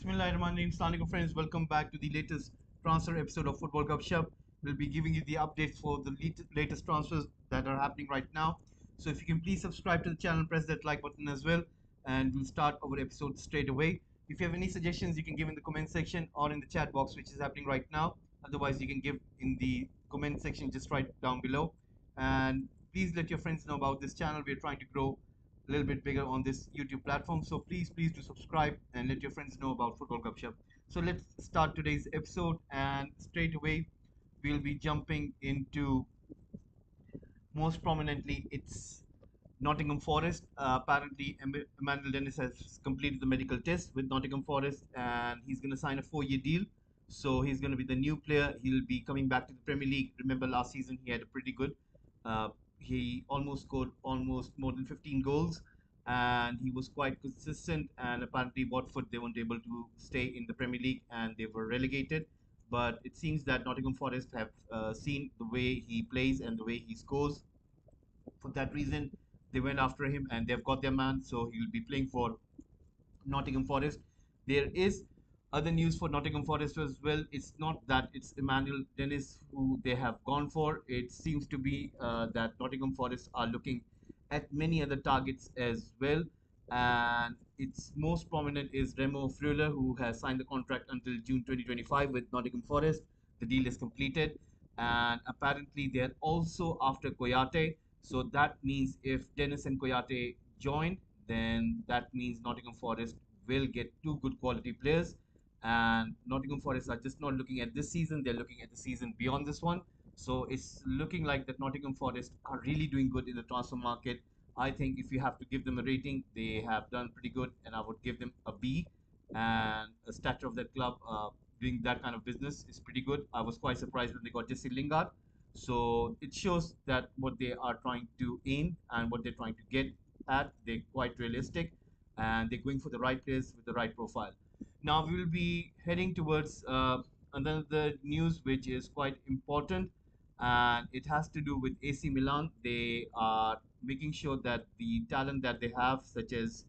Bismillahirrahmanirrahim. Assalamualaikum friends. Welcome back to the latest transfer episode of Football Gupshup. We'll be giving you the updates for the latest transfers that are happening right now. So if you can please subscribe to the channel, press that like button as well, and we'll start our episode straight away. If you have any suggestions, you can give in the comment section or in the chat box, which is happening right now. Otherwise, you can give in the comment section just right down below. And please let your friends know about this channel. We're trying to grow a little bit bigger on this YouTube platform. So please do subscribe and let your friends know about Football Gupshup. So let's start today's episode, and straight away we'll be jumping into most prominently it's Nottingham Forest. Apparently, Emmanuel Dennis has completed the medical test with Nottingham Forest, and he's going to sign a 4-year deal. So he's going to be the new player. He'll be coming back to the Premier League. Remember, last season he had a pretty good. Uh, he almost scored almost more than 15 goals, and he was quite consistent. And apparently, Watford they weren't able to stay in the Premier League, and they were relegated. But it seems that Nottingham Forest have seen the way he plays and the way he scores. For that reason, they went after him and they've got their man. So he will be playing for Nottingham Forest. There is other news for Nottingham Forest as well. It's not that it's Emmanuel Dennis who they have gone for. It seems to be that Nottingham Forest are looking at many other targets as well. And its most prominent is Remo Freuler, who has signed the contract until June 2025 with Nottingham Forest. The deal is completed. And apparently, they're also after Koyate. So that means if Dennis and Koyate join, then that means Nottingham Forest will get two good quality players. And Nottingham Forest are just not looking at this season, they're looking at the season beyond this one. So it's looking like that Nottingham Forest are really doing good in the transfer market. I think if you have to give them a rating, they have done pretty good, and I would give them a B. And a stature of that club doing that kind of business is pretty good. I was quite surprised when they got Jesse Lingard. So it shows that what they are trying to aim and what they're trying to get at, they're quite realistic, and they're going for the right players with the right profile. Now we will be heading towards another news which is quite important, and it has to do with AC Milan. They are making sure that the talent that they have, such as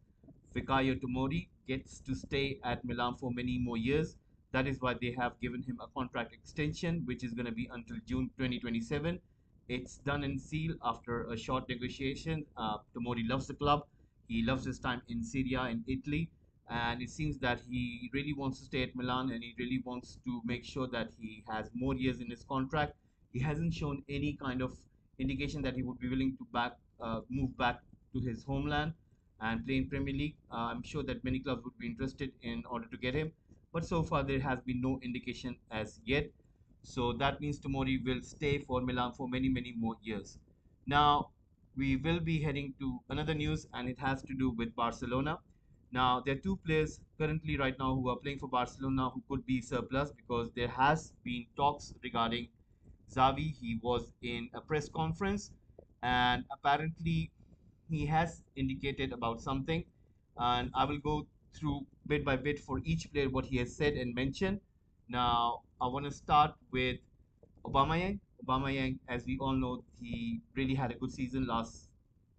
Fikayo Tomori, gets to stay at Milan for many more years. That is why they have given him a contract extension, which is going to be until June 2027. It's done and sealed after a short negotiation. Tomori loves the club. He loves his time in Syria and Italy, and it seems that he really wants to stay at Milan, and he really wants to make sure that he has more years in his contract. He hasn't shown any kind of indication that he would be willing to move back to his homeland and play in Premier League. I'm sure that many clubs would be interested in order to get him, but so far there has been no indication as yet. So that means Tomori will stay for Milan for many more years. Now we will be heading to another news, and it has to do with Barcelona. Now there are two players currently right now who are playing for Barcelona who could be surplus, because there has been talks regarding Xavi. He was in a press conference, and apparently he has indicated about something, and I will go through bit by bit for each player what he has said and mentioned. Now I want to start with Aubameyang. Aubameyang, as we all know, he really had a good season last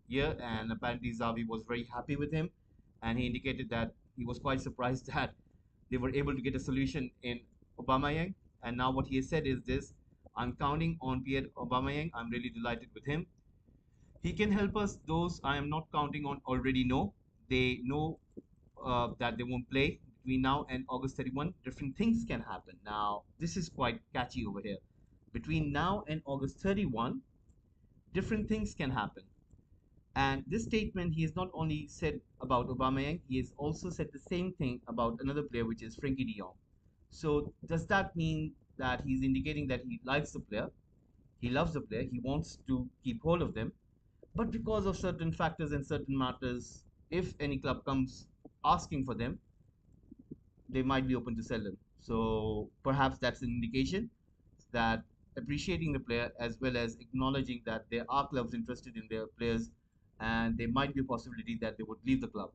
year, and apparently Xavi was very happy with him, and he indicated that he was quite surprised that they were able to get a solution in Aubameyang. And now what he has said is this: I'm counting on Pierre Aubameyang. I'm really delighted with him. He can help us. Those I am not counting on already know. They know that they won't play between now and August 31. Different things can happen. Now, this is quite catchy over here. Between now and August 31, different things can happen. And this statement, he has not only said about Aubameyang, he has also said the same thing about another player, which is Frenkie de Jong. So, does that mean that he's indicating that he likes the player, he loves the player, he wants to keep hold of them, but because of certain factors and certain matters, if any club comes asking for them, they might be open to sell them. So perhaps that's an indication that appreciating the player as well as acknowledging that there are clubs interested in their players, and there might be a possibility that they would leave the club.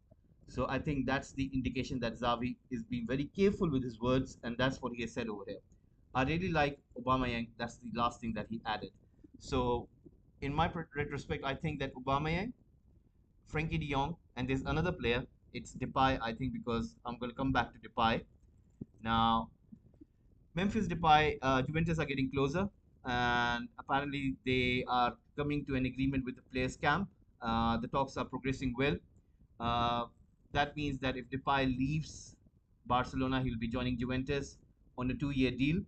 So I think that's the indication that Xavi is being very careful with his words, and that's what he has said over here. I really like Aubameyang. That's the last thing that he added. So in my retrospect, I think that Aubameyang, Frenkie de Jong, and there's another player it's Depay, I think, because I'm going to come back to Depay. Now, Memphis Depay, Juventus are getting closer, and apparently they are coming to an agreement with the players' camp. The talks are progressing well. Uh, that means that if Depay leaves Barcelona, he'll be joining Juventus on a 2-year deal.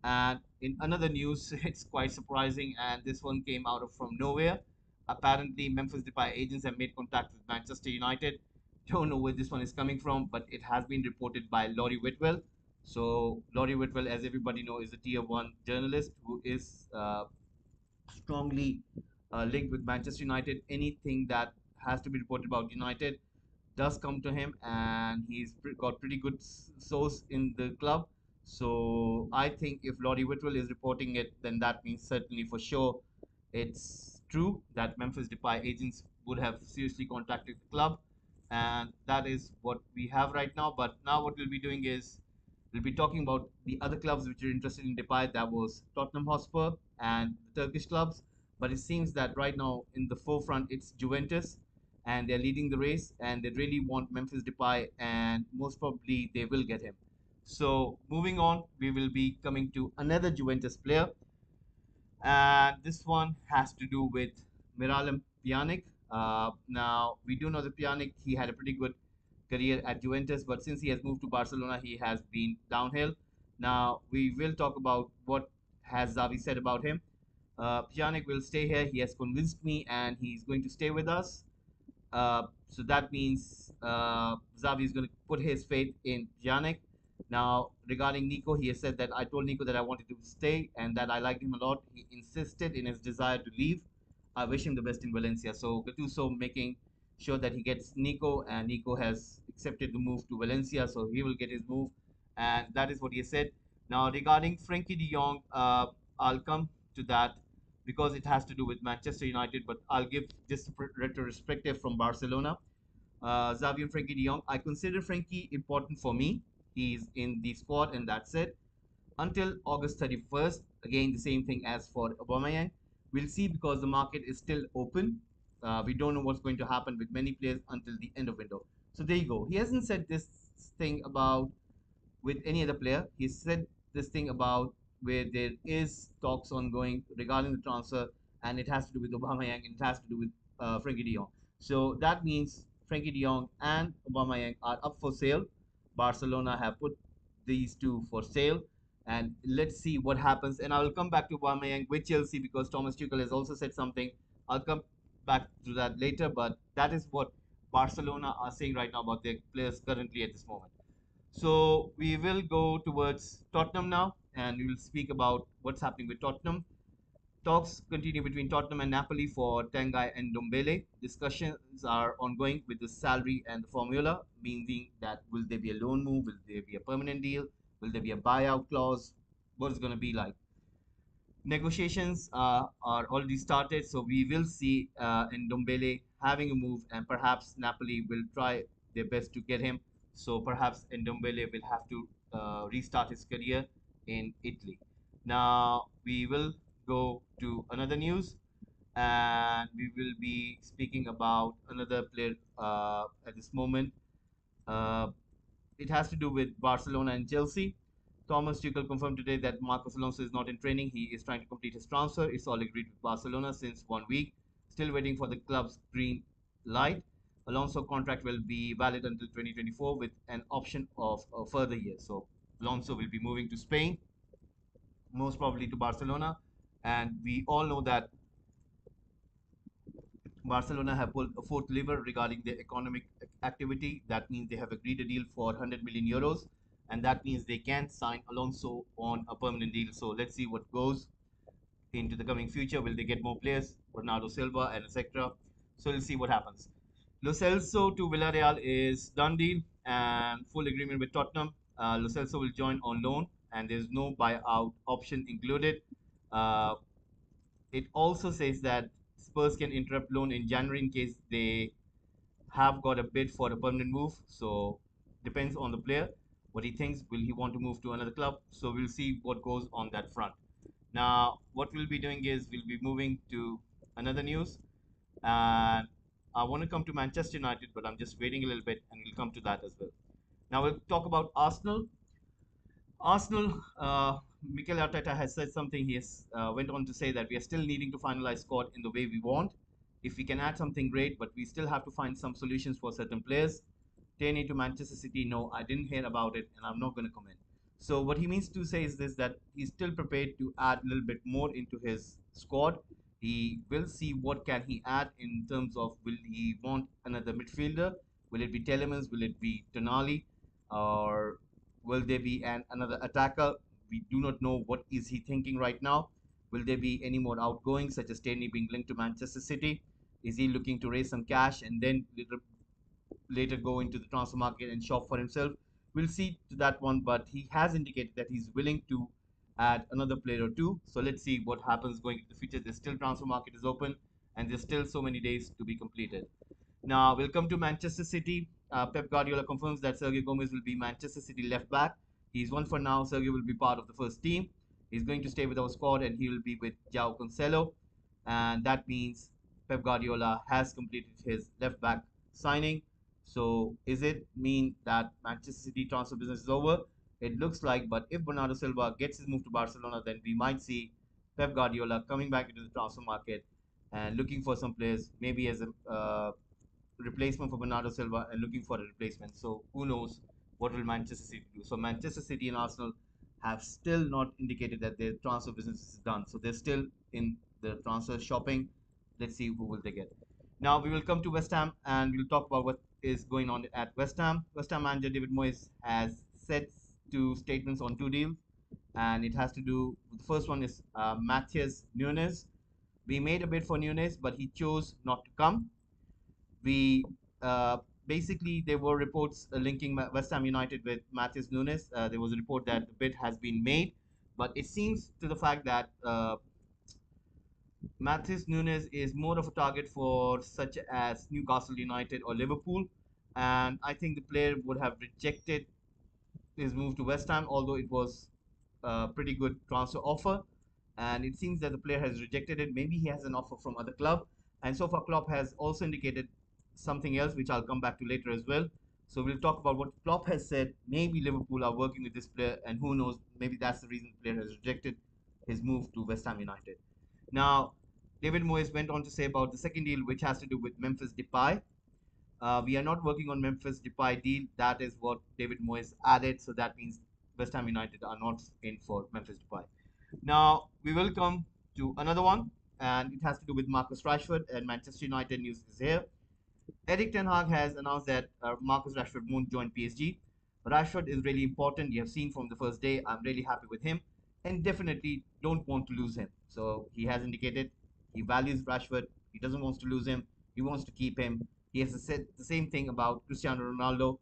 And in another news, it's quite surprising, and this one came out of from nowhere. Apparently, Memphis Depay agents have made contact with Manchester United. Don't know where this one is coming from, but it has been reported by Laurie Whitwell. So Laurie Whitwell, as everybody knows, is a tier one journalist who is strongly linked with Manchester United. Anything that has to be reported about United does come to him, and he's got pretty good source in the club. So I think if Laurie Whitwell is reporting it, then that means certainly for sure it's true that Memphis Depay agents would have seriously contacted the club, and that is what we have right now. But now what we'll be doing is we'll be talking about the other clubs which are interested in Depay. That was Tottenham Hotspur and the Turkish clubs. But it seems that right now in the forefront it's Juventus, and they're leading the race, and they really want Memphis Depay, and most probably they will get him. So moving on, we will be coming to another Juventus player, and this one has to do with Miralem Pjanic. Now we do know that Pjanic, he had a pretty good career at Juventus, but since he has moved to Barcelona, he has been downhill. Now we will talk about what has Xavi said about him. Pjanic will stay here. He has convinced me, and he's going to stay with us. So that means Xavi is going to put his faith in Pjanic. Now, regarding Nico, he has said that I told Nico that I wanted to stay and that I liked him a lot. He insisted in his desire to leave. I wish him the best in Valencia. So Gattuso making sure that he gets Nico, and Nico has accepted the move to Valencia, so he will get his move, and that is what he has said. Now, regarding Frankie De Jong, I'll come to that because it has to do with Manchester United, but I'll give just retrospective from Barcelona. Xavi and Frankie De Jong. I consider Frankie important for me. He's in the squad, and that's it. Until August 31st, again, the same thing as for Aubameyang. We'll see because the market is still open. We don't know what's going to happen with many players until the end of window. So there you go. He hasn't said this thing about with any other player. He said this thing about where there is talks ongoing regarding the transfer, and it has to do with Aubameyang and it has to do with Frankie De Jong. So that means Frankie De Jong and Aubameyang are up for sale. Barcelona have put these two for sale, and let's see what happens. And I will come back to Aubameyang with Chelsea because Thomas Tuchel has also said something. I'll come back to that later, but that is what Barcelona are saying right now about their players currently at this moment. So we will go towards Tottenham now, and we will speak about what's happening with Tottenham. Talks continue between Tottenham and Napoli for Tanguy and Dombele. Discussions are ongoing with the salary and the formula, meaning that will there be a loan move, will there be a permanent deal, will there be a buyout clause, what is going to be like. Negotiations are already started, so we will see Ndombele having a move, and perhaps Napoli will try their best to get him. So perhaps Ndombele will have to restart his career in Italy. Now we will go to another news, and we will be speaking about another player at this moment. Uh, it has to do with Barcelona and Chelsea. Thomas Tuchel confirmed today that Marcos Alonso is not in training. He is trying to complete his transfer. It's all agreed with Barcelona since 1 week. Still waiting for the club's green light. Alonso contract will be valid until 2024 with an option of a further year. So Alonso will be moving to Spain, most probably to Barcelona. And we all know that Barcelona have pulled a fourth lever regarding their economic activity. That means they have agreed a deal for 100 million euros, and that means they can sign Alonso on a permanent deal. So let's see what goes into the coming future. Will they get more players, Bernardo Silva and etc.? So we'll see what happens. Lo Celso to Villareal is done deal and full agreement with Tottenham. Lo Celso will join on loan, and there's no buyout option included. Uh, it also says that Spurs can interrupt loan in January in case they have got a bid for a permanent move. So depends on the player what he thinks. Will he want to move to another club? So we'll see what goes on that front. Now, what we'll be doing is we'll be moving to another news, and I want to come to Manchester United, but I'm just waiting a little bit, and we'll come to that as well. Now we'll talk about Arsenal. Arsenal, Mikel Arteta has said something. He has went on to say that we are still needing to finalize squad in the way we want. If we can add something great, but we still have to find some solutions for certain players. Tierney to Manchester City, no, I didn't hear about it, and I'm not going to comment. So what he means to say is this: that he's still prepared to add a little bit more into his squad. He will see what can he add in terms of will he want another midfielder? Will it be Telemans? Will it be Tonali? Or will there be another attacker? We do not know what is he thinking right now. Will there be any more outgoing, such as Tierney being linked to Manchester City? Is he looking to raise some cash and then later go into the transfer market and shop for himself? We'll see to that one, but he has indicated that he's willing to add another player or two. So let's see what happens going into the future. There's still transfer market is open, and there's still so many days to be completed. Now we'll come to Manchester City. Pep Guardiola confirms that Sergio Gomez will be Manchester City left back. He's one for now. Sergio will be part of the first team. He's going to stay with our squad and he will be with João Cancelo. And that means Pep Guardiola has completed his left back signing. So is it mean that Manchester City transfer business is over? It looks like, but if Bernardo Silva gets his move to Barcelona, then we might see Pep Guardiola coming back into the transfer market and looking for some players, maybe as a replacement for Bernardo Silva and looking for a replacement. So who knows what will Manchester City do? So Manchester City and Arsenal have still not indicated that their transfer business is done. So they're still in the transfer shopping. Let's see who will they get. Now we will come to West Ham and we'll talk about what is going on at West Ham. West Ham manager David Moyes has said two statements on two deals, and it has to do. The first one is Matthias Nunes. We made a bid for Nunes, but he chose not to come. We basically there were reports linking West Ham United with Matheus Nunes. There was a report that the bid has been made, but it seems to the fact that Matheus Nunes is more of a target for such as Newcastle United or Liverpool, and I think the player would have rejected his move to West Ham, although it was a pretty good transfer offer. And it seems that the player has rejected it. Maybe he has an offer from other club. And so far, Klopp has also indicated something else, which I'll come back to later as well. So we'll talk about what Klopp has said. Maybe Liverpool are working with this player, and who knows? Maybe that's the reason the player has rejected his move to West Ham United. Now, David Moyes went on to say about the second deal, which has to do with Memphis Depay. We are not working on Memphis Depay deal. That is what David Moyes added. So that means West Ham United are not in for Memphis Depay. Now we will come to another one, and it has to do with Marcus Rashford and Manchester United news is here. Eric Ten Hag has announced that Marcus Rashford won't join PSG. Rashford is really important. You have seen from the first day. I'm really happy with him, and definitely don't want to lose him. So he has indicated he values Rashford. He doesn't want to lose him. He wants to keep him. He has said the same thing about Cristiano Ronaldo.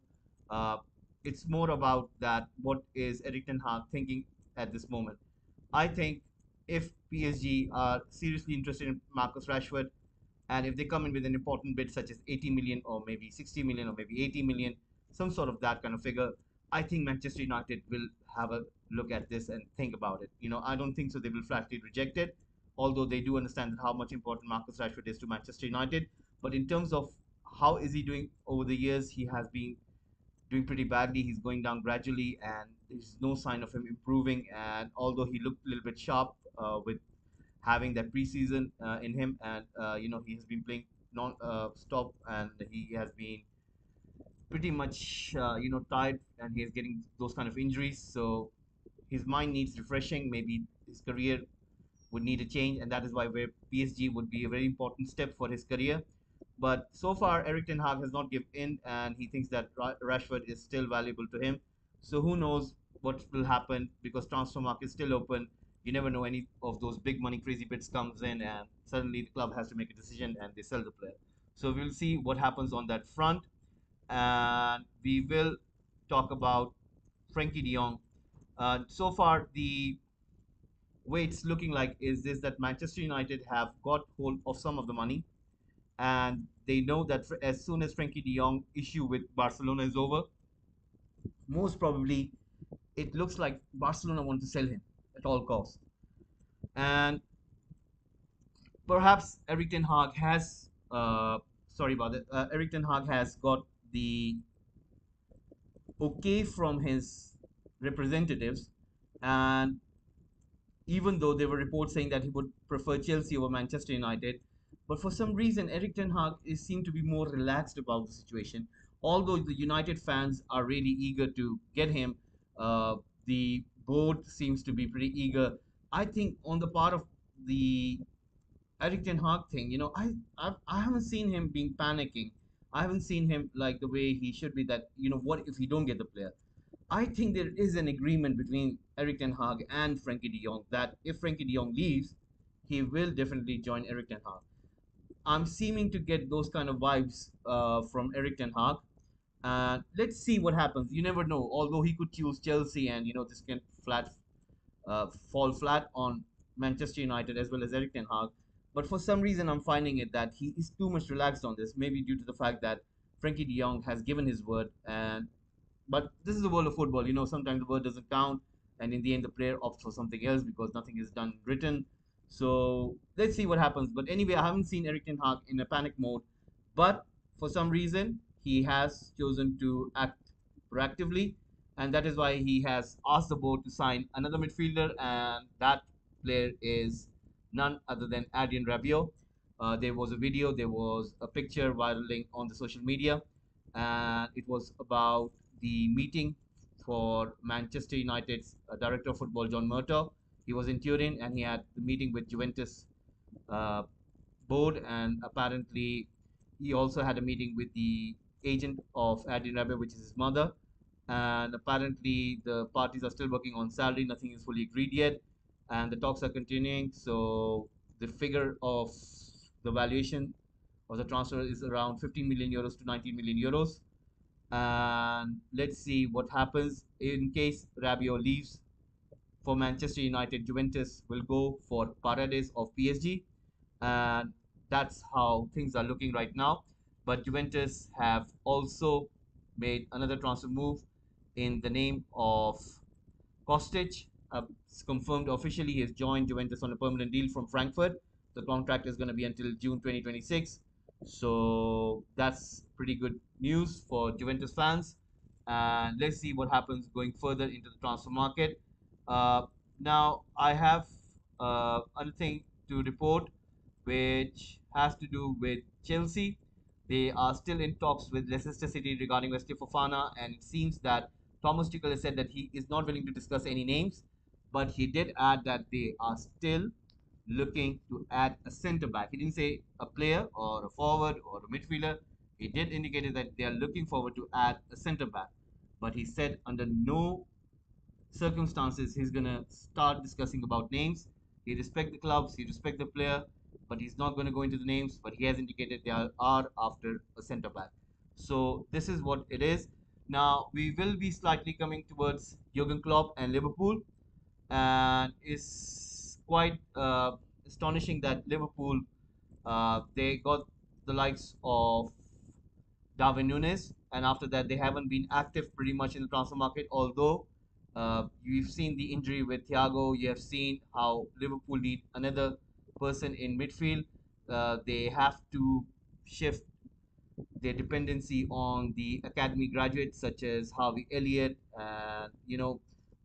Uh, it's more about that. What is Eric Ten Hag thinking at this moment? I think if PSG are seriously interested in Marcus Rashford, and if they come in with an important bid such as 80 million or maybe 60 million or maybe 80 million, some sort of that kind of figure, I think Manchester United will have a look at this and think about it. I don't think so they will flatly reject it, although they do understand how much important Marcus Rashford is to Manchester United. But in terms of how is he doing over the years, he has been doing pretty badly. He's going down gradually, and there's no sign of him improving. And although he looked a little bit sharp with having that preseason in him, and he has been playing non-stop, and he has been pretty much tired, and he is getting those kind of injuries. So his mind needs refreshing. Maybe his career would need a change, and that is why where PSG would be a very important step for his career. But so far, Eric Ten Hag has not given in, and he thinks that Rashford is still valuable to him. So who knows what will happen because transfer market is still open. You never know any of those big money crazy bids comes in, and suddenly the club has to make a decision and they sell the player. So we'll see what happens on that front, and we will talk about Frankie De Jong. So far, the way it's looking like is this that Manchester United have got hold of some of the money, and they know that as soon as Frankie De Jong issue with Barcelona is over, most probably it looks like Barcelona want to sell him at all costs. And perhaps Eric Ten Hag has sorry about that. Eric Ten Hag has got the okay from his representatives, and even though there were reports saying that he would prefer Chelsea over Manchester United. But for some reason, Eric Ten Hag seemed to be more relaxed about the situation. Although the United fans are really eager to get him, uh, the board seems to be pretty eager. I think on the part of the Eric Ten Hag thing, I haven't seen him being panicking. I haven't seen him like the way he should be. That what if he don't get the player? I think there is an agreement between Eric Ten Hag and Frankie de Jong that if Frankie de Jong leaves, he will definitely join Eric Ten Hag. I'm seeming to get those kind of vibes from Eric Ten Hag. And let's see what happens. You never know. Although he could choose Chelsea, and this can fall flat on Manchester United as well as Eric Ten Hag. But for some reason, I'm finding it that he is too much relaxed on this. Maybe due to the fact that Frankie De Jong has given his word, and but this is the world of football. Sometimes the word doesn't count, and in the end, the player opts for something else because nothing is done written. So let's see what happens. But anyway, I haven't seen Eric Ten Hag in a panic mode, but for some reason, he has chosen to act proactively, and that is why he has asked the board to sign another midfielder, and that player is none other than Adrian Rabiot. There was a video, there was a picture viraling on the social media, and it was about the meeting for Manchester United's director of football, John Murtough. He was in Turin and he had the meeting with Juventus uh, board, and apparently he also had a meeting with the agent of Adrian Rabiot, which is his mother. And apparently the parties are still working on salary. Nothing is fully agreed yet, and the talks are continuing. So the figure of the valuation of the transfer is around 15 million euros to 19 million euros. And let's see what happens in case Rabiot leaves for Manchester United. Juventus will go for Paredes of PSG, and that's how things are looking right now. But Juventus have also made another transfer move in the name of Kostic. It's confirmed officially he has joined Juventus on a permanent deal from Frankfurt. The contract is going to be until June 2026. So that's pretty good news for Juventus fans. And let's see what happens going further into the transfer market. Uh, Now, I have another thing to report, which has to do with Chelsea. They are still in talks with Leicester City regarding Wesley Fofana, and it seems that Thomas Tuchel has said that he is not willing to discuss any names, but he did add that they are still looking to add a centre back. He didn't say a player or a forward or a midfielder. He did indicate that they are looking forward to add a centre back, but he said under no circumstances he's gonna start discussing about names. He respect the clubs, he respect the player, but he's not gonna go into the names. But he has indicated they are after a centre back. So this is what it is. Now we will be slightly coming towards Jurgen Klopp and Liverpool, and it's quite astonishing that Liverpool they got the likes of Darwin Nunes, and after that they haven't been active pretty much in the transfer market. Although you've seen the injury with Thiago, you have seen how Liverpool need another person in midfield. They have to shift their dependency on the academy graduates such as Harvey Elliott, and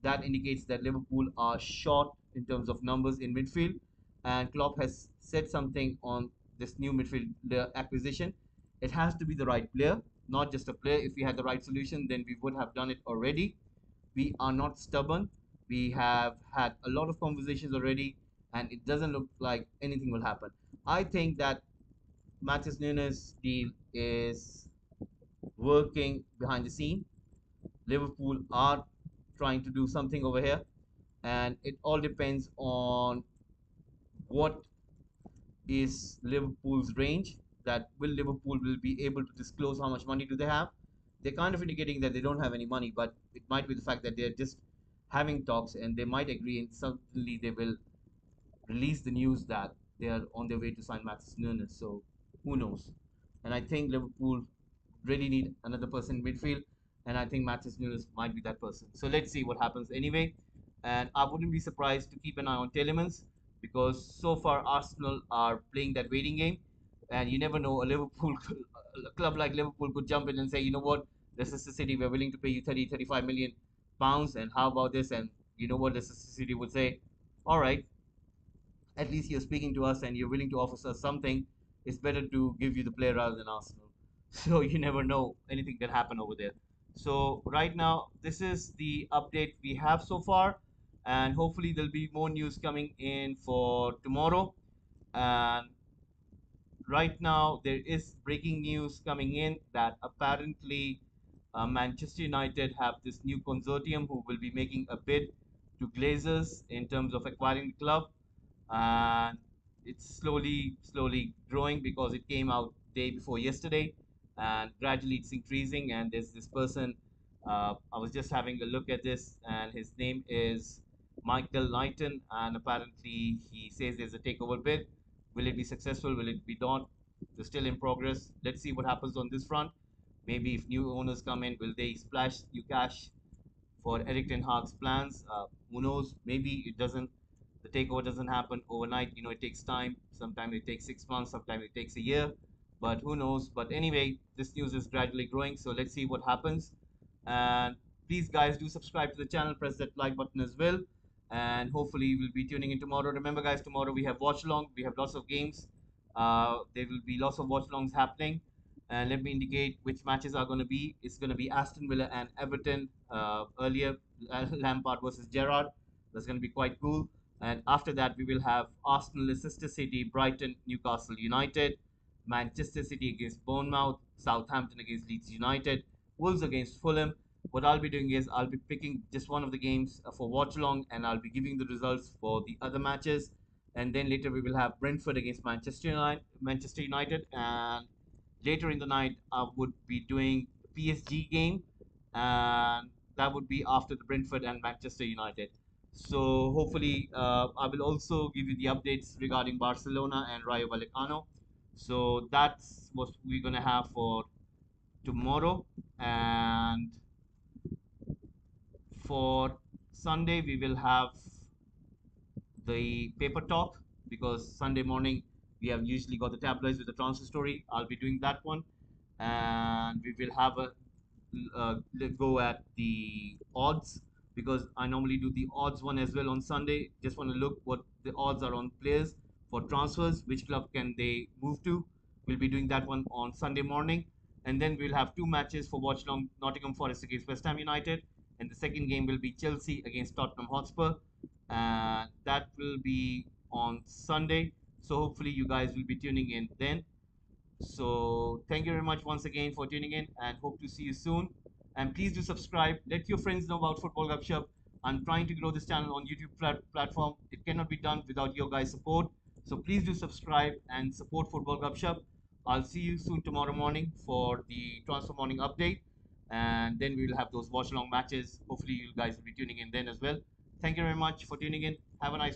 that indicates that Liverpool are short in terms of numbers in midfield. And Klopp has said something on this new midfield acquisition. It has to be the right player, not just a player. If we had the right solution, then we would have done it already. We are not stubborn. We have had a lot of conversations already, and it doesn't look like anything will happen. I think that Matheus Nunes deal is working behind the scene. Liverpool are trying to do something over here, and it all depends on what is Liverpool's range. That will Liverpool will be able to disclose how much money do they have. They're kind of indicating that they don't have any money, but it might be the fact that they're just having talks and they might agree, and suddenly they will release the news that they are on their way to sign Matheus Nunes. So who knows? And I think Liverpool really need another person in midfield, and I think Matheus Nunes might be that person. So let's see what happens anyway. And I wouldn't be surprised to keep an eye on Telemans because so far Arsenal are playing that waiting game. and you never know, a Liverpool, a club like Liverpool could jump in and say, you know what, Leicester City, we're willing to pay you 30, 35 million pounds, and how about this? And you know what, Leicester City would say, all right, at least you're speaking to us and you're willing to offer us something. It's better to give you the player rather than Arsenal. So you never know, anything can happen over there. So right now, this is the update we have so far, and hopefully there'll be more news coming in for tomorrow. And right now there is breaking news coming in that apparently Manchester United have this new consortium who will be making a bid to Glazers in terms of acquiring the club, and it's slowly growing because it came out day before yesterday, and gradually it's increasing. And there's this person, I was just having a look at this, and his name is Michael Knighton, and apparently he says there's a takeover bid. Will it be successful? Will it be not? It's still in progress. Let's see what happens on this front. Maybe if new owners come in, will they splash new cash for Eric Ten Hag's plans? Who knows? Maybe it doesn't. The takeover doesn't happen overnight. You know, it takes time. Sometimes it takes 6 months. Sometimes it takes a year. But who knows? But anyway, this news is gradually growing. So let's see what happens. And please, guys, do subscribe to the channel. Press that like button as well. And hopefully, we'll be tuning in tomorrow. Remember, guys, tomorrow we have watch along. We have lots of games. There will be lots of watch alongs happening. And let me indicate which matches are going to be. It's going to be Aston Villa and Everton. Earlier, Lampard versus Gerrard. That's going to be quite cool. And after that, we will have Arsenal, Leicester City, Brighton, Newcastle United, Manchester City against Bournemouth, Southampton against Leeds United, Wolves against Fulham. What I'll be doing is I'll be picking just one of the games for watch along, and I'll be giving the results for the other matches. And then later we will have Brentford against Manchester United, and later in the night I would be doing PSG game, and that would be after the Brentford and Manchester United. So hopefully I will also give you the updates regarding Barcelona and Rayo Vallecano. So that's what we're gonna have for tomorrow, and for Sunday we will have the paper talk, because Sunday morning we have usually got the tabloids with the transfer story. I'll be doing that one, and we will have a go at the odds, because I normally do the odds one as well on Sunday. Just want to look what the odds are on players for transfers, which club can they move to. We'll be doing that one on Sunday morning, and then we'll have two matches for watch long: Nottingham Forest against West Ham United, and the second game will be Chelsea against Tottenham Hotspur, and that will be on Sunday. So hopefully you guys will be tuning in then. So thank you very much once again for tuning in, and hope to see you soon. And please do subscribe. Let your friends know about Football Gupshup. I'm trying to grow this channel on YouTube platform. It cannot be done without your guys' support. So please do subscribe and support Football Gupshup. I'll see you soon tomorrow morning for the transfer morning update. And then we will have those watch along matches. Hopefully you guys will be tuning in then as well. Thank you very much for tuning in. Have a nice